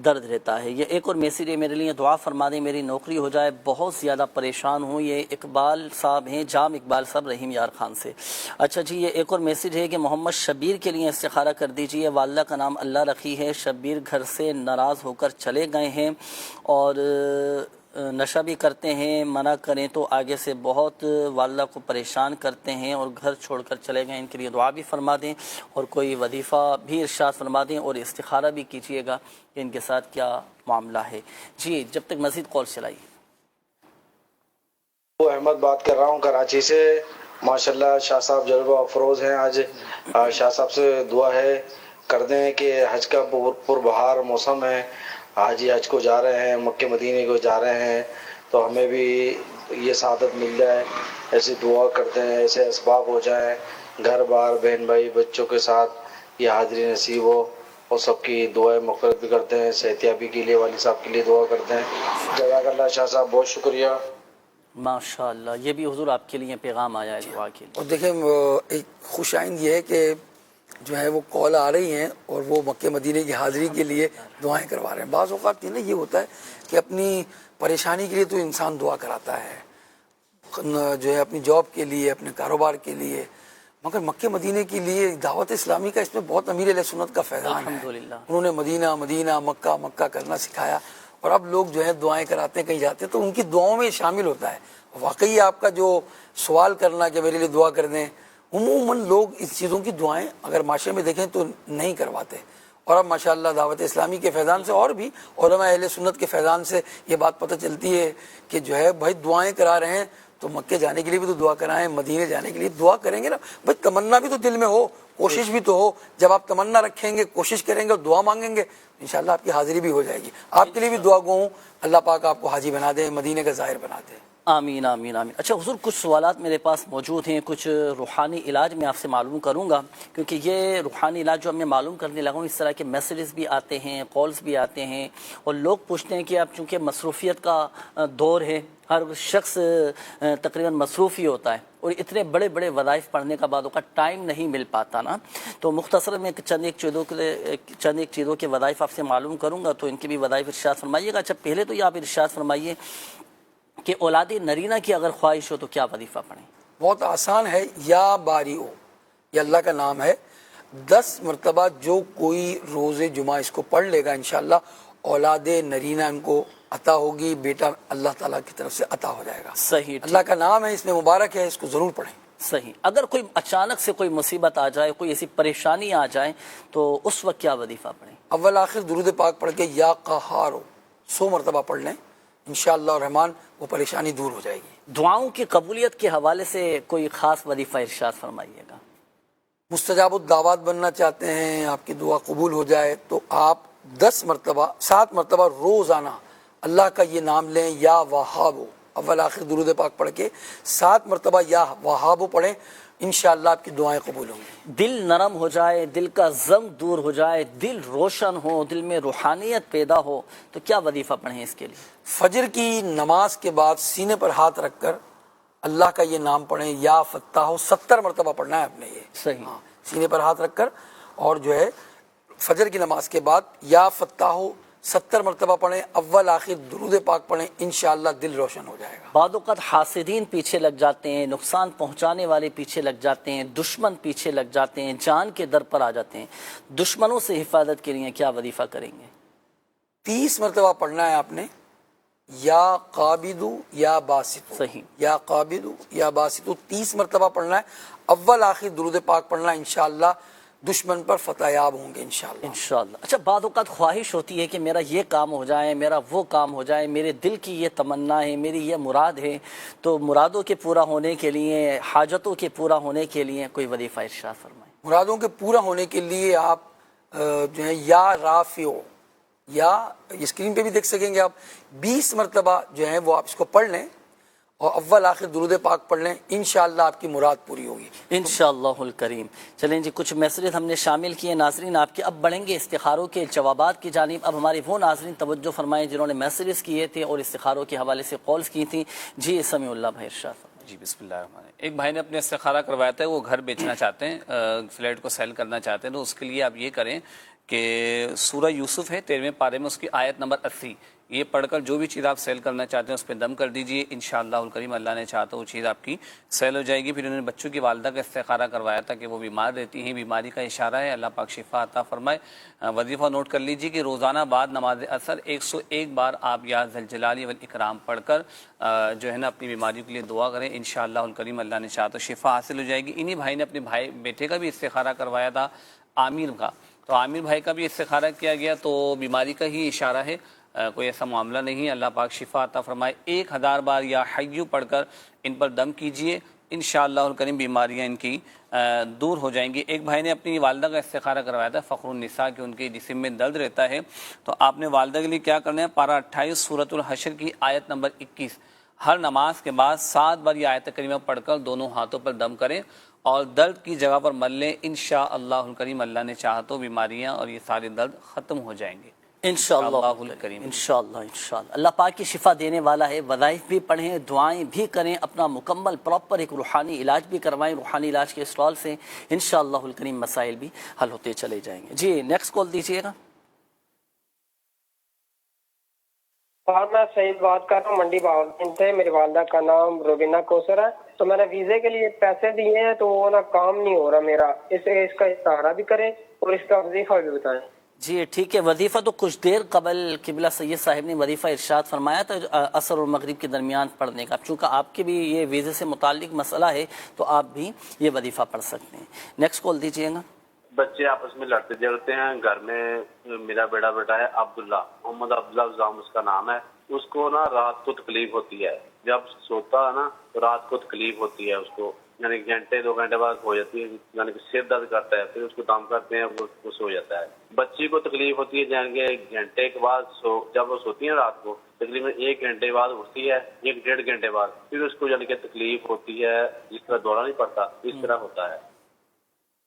درد رہتا ہے. یہ ایک اور میسیج ہے, میرے لیے دعا فرما دیں, میری نوکری ہو جائے, بہت زیادہ پریشان ہوں. یہ اقبال صاحب ہیں, جام اقبال صاحب, رحیم یار خان سے. اچھا جی, یہ ایک اور میسیج ہے کہ محمد شبیر کے لیے استخارہ کر دیجیے. والدہ کا نام اللہ رکھی ہے, شبیر گھر سے ناراض ہو کر چلے گئے ہیں, اور نشہ بھی کرتے ہیں, منع کریں تو آگے سے بہت والدہ کو پریشان کرتے ہیں, اور گھر چھوڑ کر چلے گئے. ان کے لیے دعا بھی فرما دیں, اور کوئی وظیفہ بھی ارشاد فرما دیں, اور استخارہ بھی کیجیے گا کہ ان کے ساتھ کیا معاملہ ہے. جی جب تک مزید کال چلائیے. احمد بات کر رہا ہوں کراچی سے. ماشاءاللہ شاہ صاحب جلوہ افروز ہیں آج. شاہ صاحب سے دعا ہے کر دیں کہ حج کا پربہار موسم ہے, حاجی حج کو جا رہے ہیں, مکہ مدینے کو جا رہے ہیں, تو ہمیں بھی یہ سعادت مل جائے. ایسی دعا کرتے ہیں, ایسے اسباب ہو جائیں, گھر بار بہن بھائی بچوں کے ساتھ یہ حاضری نصیب ہو, اور سب کی دعائیں مغفرت بھی کرتے ہیں. صحتیابی کے لیے والد صاحب کے لیے دعا کرتے ہیں. جزاک اللہ شاہ صاحب, بہت شکریہ. ماشاءاللہ, یہ بھی حضور آپ کے لیے پیغام آیا ہے دعا کے لیے. اور دیکھیں ایک خوش آئند یہ ہے کہ جو ہے وہ کال آ رہی ہیں اور وہ مکہ مدینے کی حاضری کے لیے دعائیں کروا رہے ہیں. بعض اوقات یہ ہوتا ہے کہ اپنی پریشانی کے لیے تو انسان دعا کراتا ہے, جو ہے اپنی جاب کے لیے, اپنے کاروبار کے لیے, مگر مکہ مدینے کے لیے دعوت اسلامی کا اس میں بہت امیر علیہ سنت کا فیضان ہے. انہوں نے مدینہ مدینہ مکہ مکہ کرنا سکھایا, اور اب لوگ جو ہے دعائیں کراتے ہیں, کہیں جاتے ہیں تو ان کی دعاؤں میں شامل ہوتا ہے. واقعی آپ کا جو سوال کرنا کہ میرے لیے دعا کر دیں, عموماً لوگ اس چیزوں کی دعائیں اگر معاشرے میں دیکھیں تو نہیں کرواتے. اور اب ماشاءاللہ دعوت اسلامی کے فیضان سے اور بھی علماء اہل سنت کے فیضان سے یہ بات پتہ چلتی ہے کہ جو ہے بھائی دعائیں کرا رہے ہیں تو مکے جانے کے لیے بھی تو دعا کرائیں, مدینے جانے کے لیے دعا کریں گے نا بھائی. تمنا بھی تو دل میں ہو, کوشش بھی تو ہو. جب آپ تمنا رکھیں گے, کوشش کریں گے اور دعا مانگیں گے, انشاءاللہ آپ کی حاضری بھی ہو جائے گی. آپ کے لیے بھی دعا گو ہوں, اللہ پاک آپ کو حاجی بنا دے, مدینے کا ظاہر بنا دے. آمین آمین آمین. اچھا حضور، کچھ سوالات میرے پاس موجود ہیں، کچھ روحانی علاج میں آپ سے معلوم کروں گا، کیونکہ یہ روحانی علاج جو میں معلوم کرنے لگا ہوں، اس طرح کے میسیجز بھی آتے ہیں، کالز بھی آتے ہیں، اور لوگ پوچھتے ہیں کہ اب چونکہ مصروفیت کا دور ہے، ہر شخص تقریباً مصروف ہی ہوتا ہے، اور اتنے بڑے بڑے وظائف پڑھنے کا بعد کا ٹائم نہیں مل پاتا نا، تو مختصر میں چند ایک چیزوں کے وظائف آپ سے معلوم کروں گا، تو ان کے بھی وظائف ارشاد فرمائیے گا. اچھا پہلے تو یہ آپ ارشاد فرمائیے کہ اولاد نرینہ کی اگر خواہش ہو تو کیا وظیفہ پڑھیں؟ بہت آسان ہے. یا باریو، یہ اللہ کا نام ہے. 10 مرتبہ جو کوئی روز جمعہ اس کو پڑھ لے گا انشاءاللہ اولاد نرینہ ان کو عطا ہوگی، بیٹا اللہ تعالیٰ کی طرف سے عطا ہو جائے گا. صحیح، اللہ کا نام ہے، اس میں مبارک ہے، اس کو ضرور پڑھیں. صحیح. اگر کوئی اچانک سے کوئی مصیبت آ جائے، کوئی ایسی پریشانی آ جائے، تو اس وقت کیا وظیفہ پڑھیں؟ اول آخر درود پاک پڑھ کے یا قہارو 100 مرتبہ پڑھ لیں، انشاءاللہ الرحمن وہ پریشانی دور ہو جائے گی. دعاؤں کی قبولیت کے حوالے سے کوئی خاص وظیفہ ارشاد فرمائیے گا. مستجاب الدعوات بننا چاہتے ہیں، آپ کی دعا قبول ہو جائے، تو آپ 10 مرتبہ 7 مرتبہ روزانہ اللہ کا یہ نام لیں، یا وہابو. اول آخر درود پاک پڑھ کے 7 مرتبہ یا وہابو پڑھیں، انشاءاللہ آپ کی دعائیں قبول ہوں گی. دل نرم ہو جائے، دل کا زنگ دور ہو جائے، دل روشن ہو، دل میں روحانیت پیدا ہو، تو کیا وظیفہ پڑھیں اس کے لیے؟ فجر کی نماز کے بعد سینے پر ہاتھ رکھ کر اللہ کا یہ نام پڑھیں، یا فتاح. 70 مرتبہ پڑھنا ہے آپ نے یہ. صحیح. سینے پر ہاتھ رکھ کر، اور جو ہے فجر کی نماز کے بعد یا فتاح 70 مرتبہ پڑھیں، اول آخر درود پاک پڑھیں، انشاءاللہ دل روشن ہو جائے گا. بعض اوقات حاسدین پیچھے لگ جاتے ہیں، نقصان پہنچانے والے پیچھے لگ جاتے ہیں، دشمن پیچھے لگ جاتے ہیں، جان کے در پر آ جاتے ہیں، دشمنوں سے حفاظت کے لیے کیا وظیفہ کریں گے؟ 30 مرتبہ پڑھنا ہے آپ نے، یا قابدو یا باسطو. صحیح. یا قابدو یا باسطو 30 مرتبہ پڑھنا ہے، اول آخر درود پاک پڑھنا ہے، انشاءاللہ دشمن پر فتح یاب ہوں گے انشاءاللہ. انشاءاللہ. اچھا بعض اوقات خواہش ہوتی ہے کہ میرا یہ کام ہو جائے، میرا وہ کام ہو جائے، میرے دل کی یہ تمنا ہے، میری یہ مراد ہے، تو مرادوں کے پورا ہونے کے لیے، حاجتوں کے پورا ہونے کے لیے کوئی وظیفہ ارشاد فرمائیں. مرادوں کے پورا ہونے کے لیے آپ جو ہے یا رافعو، یا اسکرین پہ بھی دیکھ سکیں گے آپ، 20 مرتبہ جو ہے وہ آپ اس کو پڑھ لیں، اور اول آخر درود پاک پڑھ لیں، انشاءاللہ آپ کی مراد پوری ہوگی انشاءاللہ الکریم. چلیں جی، کچھ میسیجز ہم نے شامل کیے ناظرین آپ کے. اب بڑھیں گے استخاروں کے جوابات کی جانب. اب ہمارے وہ ناظرین توجہ فرمائیں جنہوں نے میسیجز کیے تھے اور استخاروں کے حوالے سے کالز کی تھیں. جی سمیع اللہ بھائی ارشاد. جی بسم اللہ الرحمن الرحیم. ایک بھائی نے اپنے استخارہ کروایا تھا، وہ گھر بیچنا چاہتے ہیں، فلیٹ کو سیل کرنا چاہتے ہیں، تو اس کے لیے آپ یہ کریں کہ سورہ یوسف ہے 13ویں پارے میں، اس کی آیت نمبر 80، یہ پڑھ کر جو بھی چیز آپ سیل کرنا چاہتے ہیں اس پہ دم کر دیجئے، انشاءاللہ الکریم اللہ نے چاہا تو وہ چیز آپ کی سیل ہو جائے گی. پھر انہوں نے بچوں کی والدہ کا استخارہ کروایا تھا کہ وہ بیمار رہتی ہیں، بیماری کا اشارہ ہے، اللہ پاک شفا عطا فرمائے. وظیفہ نوٹ کر لیجئے کہ روزانہ بعد نماز عصر 101 بار آپ یا ذوالجلال والاکرام پڑھ کر جو ہے نا اپنی بیماریوں کے لیے دعا کریں، انشاءاللہ الکریم اللہ نے چاہا تو شفا حاصل ہو جائے گی. انہی بھائی نے اپنے بیٹے کا بھی استخارہ کروایا تھا، عامر کا، تو عامر بھائی کا بھی استخارہ کیا گیا تو بیماری کا ہی اشارہ ہے، کوئی ایسا معاملہ نہیں. اللہ پاک شفا عطا فرمائے. 1000 بار یا حیو پڑھ کر ان پر دم کیجئے، انشاءاللہ الکریم بیماریاں ان کی دور ہو جائیں گی. ایک بھائی نے اپنی والدہ کا استخارہ کروایا تھا، فخر النساء، کہ ان کے جسم میں درد رہتا ہے، تو آپ نے والدہ کے لیے کیا کرنا ہے، پارہ 28 سورۃ الحشر کی آیت نمبر 21 ہر نماز کے بعد 7 بار یہ آیت کریمہ پڑھ کر دونوں ہاتھوں پر دم کریں اور درد کی جگہ پر مل لیں. انشاءاللہ الکریم اللہ نے چاہا تو بیماریاں اور یہ سارے درد ختم ہو جائیں گے انشاءاللہ الکریم. انشاءاللہ اللہ پاک کی شفا دینے والا ہے. وظائف بھی پڑھیں، دعائیں بھی کریں، اپنا مکمل پراپر ایک روحانی علاج بھی کروائیں. روحانی علاج کے اسٹال سے انشاءاللہ الکریم مسائل بھی حل ہوتے چلے جائیں گے. جی نیکسٹ کال دیجیے گا. میں سعید بات کر رہا ہوں، منڈی بہاولپور سے. میری والدہ کا نام روبینہ کوثر ہے. تو میں نے ویزے کے لیے پیسے دیے ہیں تو وہ نا کام نہیں ہو رہا میرا. اس کا استخارہ بھی کریں اور اس کا وظیفہ بھی بتائیں. جی ٹھیک ہے. وظیفہ تو کچھ دیر قبل قبلہ سید صاحب نے وظیفہ ارشاد فرمایا تھا عصر اور مغرب کے درمیان پڑھنے کا. چونکہ آپ کے بھی یہ ویزے سے متعلق مسئلہ ہے تو آپ بھی یہ وظیفہ پڑھ سکتے ہیں. نیکسٹ کال دیجیے گا. بچے آپس میں لڑتے جھگڑتے ہیں. گھر میں میرا بیٹا ہے عبداللہ، محمد عبداللہ الزام اس کا نام ہے. اس کو نا رات کو تکلیف ہوتی ہے، جب سوتا ہے نا تو رات کو تکلیف ہوتی ہے اس کو. یعنی گھنٹے 2 گھنٹے بعد ہو جاتی ہے، یعنی کہ سر درد کرتا ہے، پھر اس کو دم کرتے ہیں وہ سو جاتا ہے. بچی کو تکلیف ہوتی ہے یعنی کہ گھنٹے کے بعد جب وہ سوتی ہے رات کو تقریباً 1 گھنٹے بعد اٹھتی ہے، 1-1.5 گھنٹے بعد پھر اس کو یعنی کہ تکلیف ہوتی ہے، جس طرح دوڑا نہیں پڑتا اس طرح ہوتا ہے.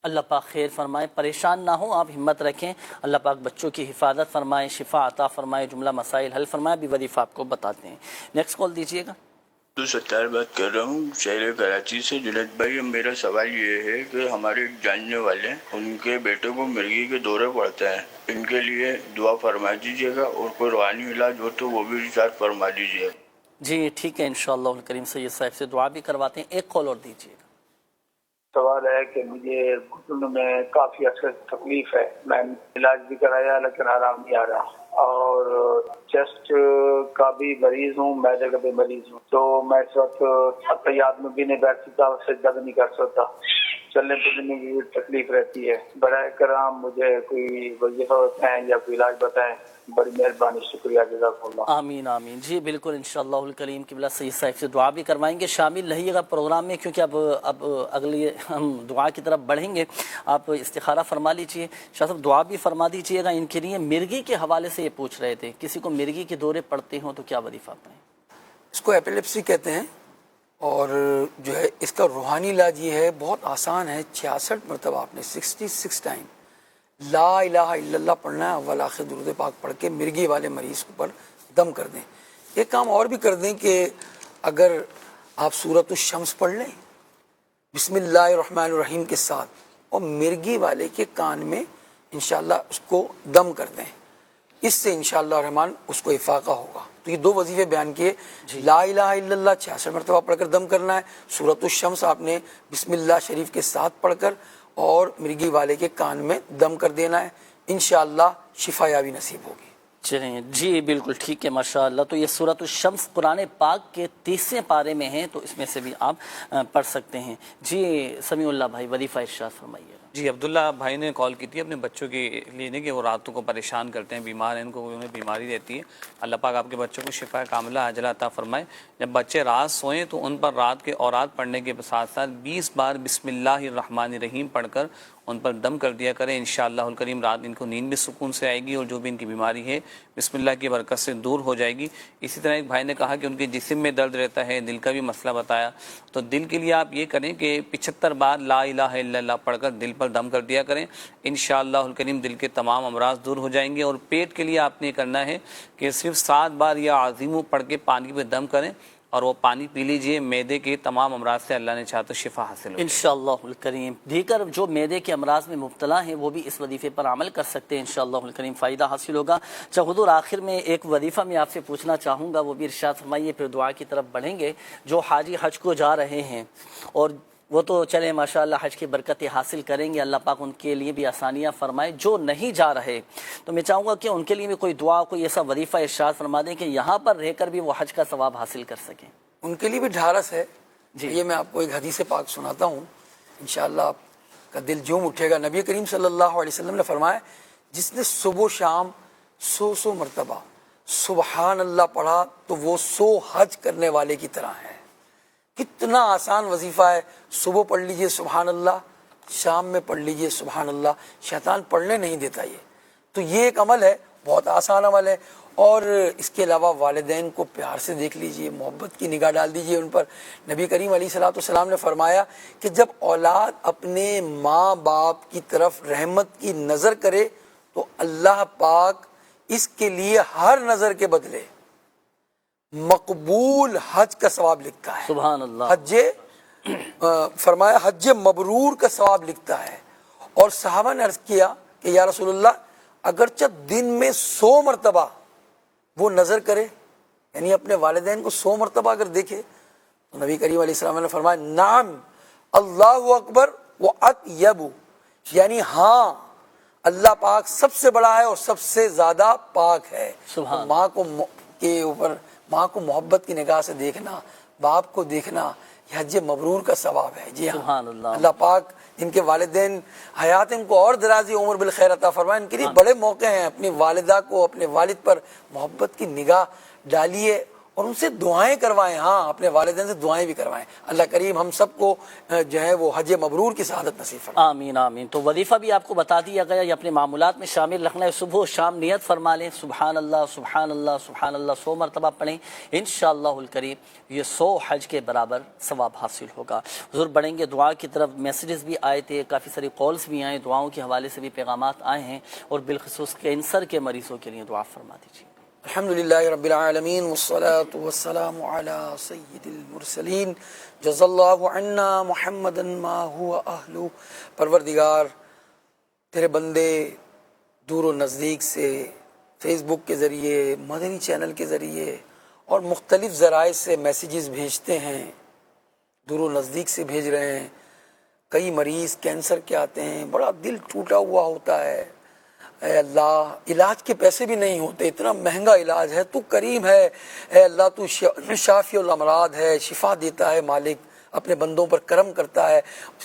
اللہ پاک خیر فرمائے، پریشان نہ ہوں، آپ ہمت رکھیں، اللہ پاک بچوں کی حفاظت فرمائے، شفا عطا فرمائے، جملہ مسائل حل فرمائے. بھی وظیفہ آپ کو بتاتے ہیں. نیکسٹ کال دیجیے گا. تو ستار بات کر رہا ہوں شہر کراچی سے. جنید بھائی میرا سوال یہ ہے کہ ہمارے جاننے والے ان کے بیٹے کو مرگی کے دورے پڑتے ہیں، ان کے لیے دعا فرما دیجیے گا، اور کوئی روحانی علاج ہو تو وہ بھی ارشاد فرما دیجیے. جی ٹھیک ہے، انشاءاللہ الکریم سید صاحب سے دعا بھی کرواتے ہیں. ایک کال اور دیجیے گا. سوال ہے کہ مجھے گھٹنوں میں کافی اکثر تکلیف ہے، میں علاج بھی کرایا لیکن آرام نہیں آ رہا، اور چیسٹ کا بھی مریض ہوں، معدے کا بھی مریض ہوں. تو میں اس وقت اطیات میں بھی نہیں بیٹھ سکتا، سجدہ بھی نہیں کر سکتا، چلنے پھرنے کی تکلیف رہتی ہے. برائے کرام مجھے کوئی وظیفہ بتائیں یا کوئی علاج بتائیں، بڑی مہربانی، شکریہ، جزاک اللہ. آمین آمین. جی بالکل انشاءاللہ الکریم قبلہ سید صاحب سے دعا بھی کروائیں گے. شامل رہیے گا پروگرام میں، کیونکہ اب اگلی ہم دعا کی طرف بڑھیں گے. آپ استخارہ فرما لیجئے، شاہ صاحب دعا بھی فرما دیجئے گا. ان کے لیے مرگی کے حوالے سے یہ پوچھ رہے تھے، کسی کو مرگی کے دورے پڑتے ہوں تو کیا وظیفہ پڑھیں؟ اس کو ایپیلیپسی کہتے ہیں، اور جو ہے اس کا روحانی علاج یہ ہے، بہت آسان ہے. 66 مرتبہ آپ نے 66 ٹائم لا الہ الا اللہ پڑھنا ہے، اول آخر درود پاک پڑھ کے مرگی والے مریض پر دم کر دیں. ایک کام اور بھی کر دیں کہ اگر آپ سورۃ الشمس پڑھ لیں بسم اللہ الرحمن الرحیم کے ساتھ، اور مرگی والے کے کان میں انشاءاللہ اس کو دم کر دیں، اس سے انشاءاللہ الرحمن اس کو افاقہ ہوگا. تو یہ 2 وظیفے بیان کیے. لا الہ الا اللہ 66 مرتبہ پڑھ کر دم کرنا ہے، سورۃ الشمس آپ نے بسم اللہ شریف کے ساتھ پڑھ کر اور مرگی والے کے کان میں دم کر دینا ہے. انشاءاللہ شفا یابی نصیب ہوگی. چلیں جی بالکل ٹھیک ہے، ماشاءاللہ. تو یہ سورۃ الشمس قرآن پاک کے 30ویں پارے میں ہیں، تو اس میں سے بھی آپ پڑھ سکتے ہیں. جی سمیع اللہ بھائی وظیفہ ارشاد فرمائیے. جی عبداللہ بھائی نے کال کی تھی اپنے بچوں کے لیے، نہیں کہ وہ راتوں کو پریشان کرتے ہیں، بیمار ہیں، ان کو انہیں بیماری رہتی ہے. اللہ پاک آپ کے بچوں کو شفا کاملہ عاجلہ عطا فرمائے. جب بچے رات سوئیں تو ان پر رات کے اوراد پڑھنے کے ساتھ ساتھ 20 بار بسم اللہ الرحمن الرحیم پڑھ کر ان پر دم کر دیا کریں. انشاءاللہ الکریم رات ان کو نیند بھی سکون سے آئے گی، اور جو بھی ان کی بیماری ہے بسم اللہ کی برکت سے دور ہو جائے گی. اسی طرح ایک بھائی نے کہا کہ ان کے جسم میں درد رہتا ہے، دل کا بھی مسئلہ بتایا. تو دل کے لیے آپ یہ کریں کہ 75 بار لا الہ الا اللہ پڑھ کر دل پر دم کر دیا کریں. انشاءاللہ الکریم دل کے تمام امراض دور ہو جائیں گے. اور پیٹ کے لیے آپ نے کرنا ہے کہ صرف 7 بار یا عظیمو پڑھ کے پانی پہ دم کریں، اور وہ پانی پی لیجئے. معدے کے تمام امراض سے اللہ نے چاہا تو شفا حاصل ہو. انشاءاللہ الکریم دیگر جو معدے کے امراض میں مبتلا ہیں وہ بھی اس وظیفے پر عمل کر سکتے ہیں، انشاءاللہ الکریم فائدہ حاصل ہوگا. اچھا حضور آخر میں ایک وظیفہ میں آپ سے پوچھنا چاہوں گا، وہ بھی ارشاد فرمائیے، پھر دعا کی طرف بڑھیں گے. جو حاجی حج کو جا رہے ہیں اور وہ تو چلے ماشاءاللہ حج کی برکتیں حاصل کریں گے، اللہ پاک ان کے لیے بھی آسانیاں فرمائے. جو نہیں جا رہے تو میں چاہوں گا کہ ان کے لیے بھی کوئی دعا، کوئی ایسا وظیفہ ارشاد فرما دیں کہ یہاں پر رہ کر بھی وہ حج کا ثواب حاصل کر سکیں. ان کے لیے بھی ڈھارس ہے. یہ میں آپ کو ایک حدیث پاک سناتا ہوں، انشاءاللہ آپ کا دل جوم اٹھے گا. نبی کریم صلی اللہ علیہ وسلم نے فرمایا، جس نے صبح و شام 100 مرتبہ سبحان اللہ پڑھا تو وہ 100 حج کرنے والے کی طرح ہے. کتنا آسان وظیفہ ہے. صبح پڑھ لیجئے سبحان اللہ، شام میں پڑھ لیجئے سبحان اللہ. شیطان پڑھنے نہیں دیتا. یہ تو یہ ایک عمل ہے، بہت آسان عمل ہے. اور اس کے علاوہ والدین کو پیار سے دیکھ لیجئے، محبت کی نگاہ ڈال دیجئے ان پر. نبی کریم علیہ الصلوۃ والسلام نے فرمایا کہ جب اولاد اپنے ماں باپ کی طرف رحمت کی نظر کرے تو اللہ پاک اس کے لیے ہر نظر کے بدلے مقبول حج کا ثواب لکھتا ہے. سبحان اللہ. حج فرمایا حج مبرور کا ثواب لکھتا ہے. اور صحابہ نے عرض کیا کہ یا رسول اللہ، اگرچہ دن میں 100 مرتبہ وہ نظر کرے، یعنی اپنے والدین کو 100 مرتبہ اگر دیکھے، تو نبی کریم علیہ السلام نے فرمایا نعم اللہ اکبر واطیب، یعنی ہاں اللہ پاک سب سے بڑا ہے اور سب سے زیادہ پاک ہے. ماں کو کے اوپر ماں کو محبت کی نگاہ سے دیکھنا، باپ کو دیکھنا، یہ حج مبرور کا ثواب ہے. جی ہاں، اللہ پاک ان کے والدین حیات ان کو اور درازی عمر بالخیر عطا فرمائے. ان کے لیے بڑے موقع ہیں. اپنی والدہ کو، اپنے والد پر محبت کی نگاہ ڈالیے اور ان سے دعائیں کروائیں. ہاں اپنے والدین سے دعائیں بھی کروائیں. اللہ کریم ہم سب کو جو ہے وہ حج مبرور کی سعادت نصیب فرمائے. آمین آمین. تو وظیفہ بھی آپ کو بتا دیا گیا, یہ اپنے معمولات میں شامل رکھنا ہے. صبح و شام نیت فرما لیں, سبحان اللہ سبحان اللہ سبحان اللہ 100 مرتبہ پڑھیں. انشاءاللہ الکریم یہ 100 حج کے برابر ثواب حاصل ہوگا. حضور بڑھیں گے دعا کی طرف. میسیجز بھی آئے تھے, کافی ساری کالز بھی آئے, دعاؤں کے حوالے سے بھی پیغامات آئے ہیں, اور بالخصوص کینسر کے مریضوں کے لیے دعا فرما دیجیے. الحمدللہ رب العالمین والصلاة والسلام علی سید المرسلین جزا اللہ عنا محمدا ما هو اہلو. پروردگار تیرے بندے دور و نزدیک سے فیس بک کے ذریعے, مدنی چینل کے ذریعے اور مختلف ذرائع سے میسیجز بھیجتے ہیں, دور و نزدیک سے بھیج رہے ہیں. کئی مریض کینسر کے آتے ہیں, بڑا دل ٹوٹا ہوا ہوتا ہے. اے اللہ علاج کے پیسے بھی نہیں ہوتے, اتنا مہنگا علاج ہے, تو کریم ہے. اے اللہ تو شافی الامراض ہے, شفا دیتا ہے مالک, اپنے بندوں پر کرم کرتا ہے.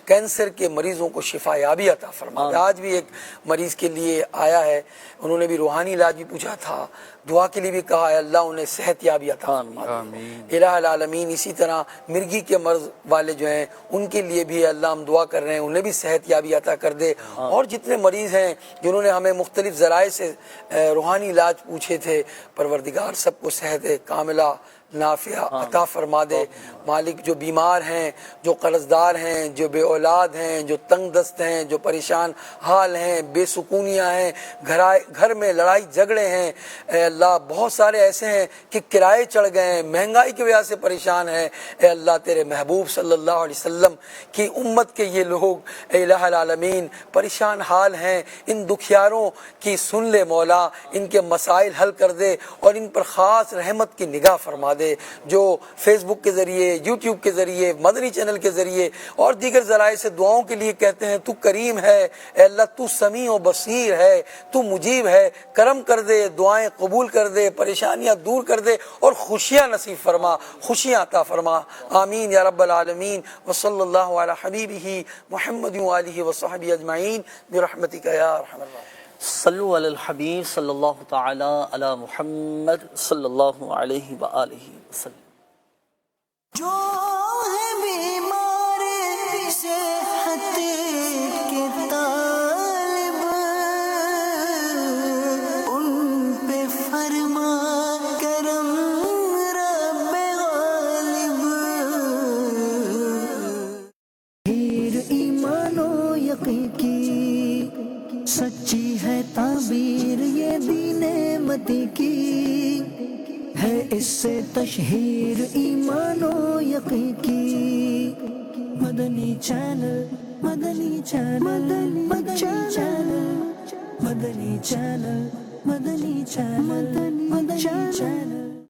کینسر کے مریضوں کو شفا یابی عطا فرما. آج بھی ایک مریض کے لیے آیا ہے, انہوں نے بھی روحانی علاج بھی پوچھا تھا, دعا کے لیے بھی کہا ہے اللہ انہیں صحت یابی عطا فرما دے. الہ العالمین اسی طرح مرگی کے مرض والے جو ہیں ان کے لیے بھی اللہ ہم دعا کر رہے ہیں, انہیں بھی صحت یابی عطا کر دے. اور جتنے مریض ہیں جنہوں نے ہمیں مختلف ذرائع سے روحانی علاج پوچھے تھے, پروردگار سب کو صحت کاملہ نافعہ عطا فرما دے. مالک جو بیمار ہیں, جو قرض دار ہیں, جو بے اولاد ہیں, جو تنگ دست ہیں, جو پریشان حال ہیں, بے سکونیاں ہیں, گھر میں لڑائی جھگڑے ہیں, اے اللہ بہت سارے ایسے ہیں کہ کرائے چڑھ گئے ہیں, مہنگائی کی وجہ سے پریشان ہیں. اے اللہ تیرے محبوب صلی اللہ علیہ وسلم کی امت کے یہ لوگ اے الہ العالمین پریشان حال ہیں, ان دکھیاروں کی سن لے مولا, ان کے مسائل حل کر دے اور ان پر خاص رحمت کی نگاہ فرما دے. جو فیس بک کے ذریعے, یوٹیوب کے ذریعے, مدنی چینل کے ذریعے اور دیگر ذرائع سے دعاؤں کے لیے کہتے ہیں تو کریم ہے, اے اللہ تو سمیع و بصیر ہے, تو مجیب ہے, کرم کر دے, دعائیں قبول کر دے, پریشانیاں دور کر دے اور خوشیاں نصیب فرما, خوشیاں عطا فرما. آمین یا رب العالمین. وصلی اللہ علی حبیبہ محمد وآلہ وصحبہ اجمعین برحمتک یا ارحم الراحمین. صلو علی الحبیب صلی اللہ تعالی علی محمد صلی اللہ علیہ وآلہ وسلم. جو ہے بیمار صحت کے طالب, ان پہ فرما کرم رب غالب. پھر ایمان و یقین کی سچی ہے تعبیر, یہ دین متی کی ہے اس سے تشہیر ایمان و یقین کی. مدنی چینل, مدنی چینل, مدنی چینل, مدنی چینل, مدنی چینل, مدنی چینل.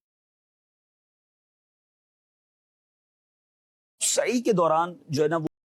سعی کے دوران جو ہے نا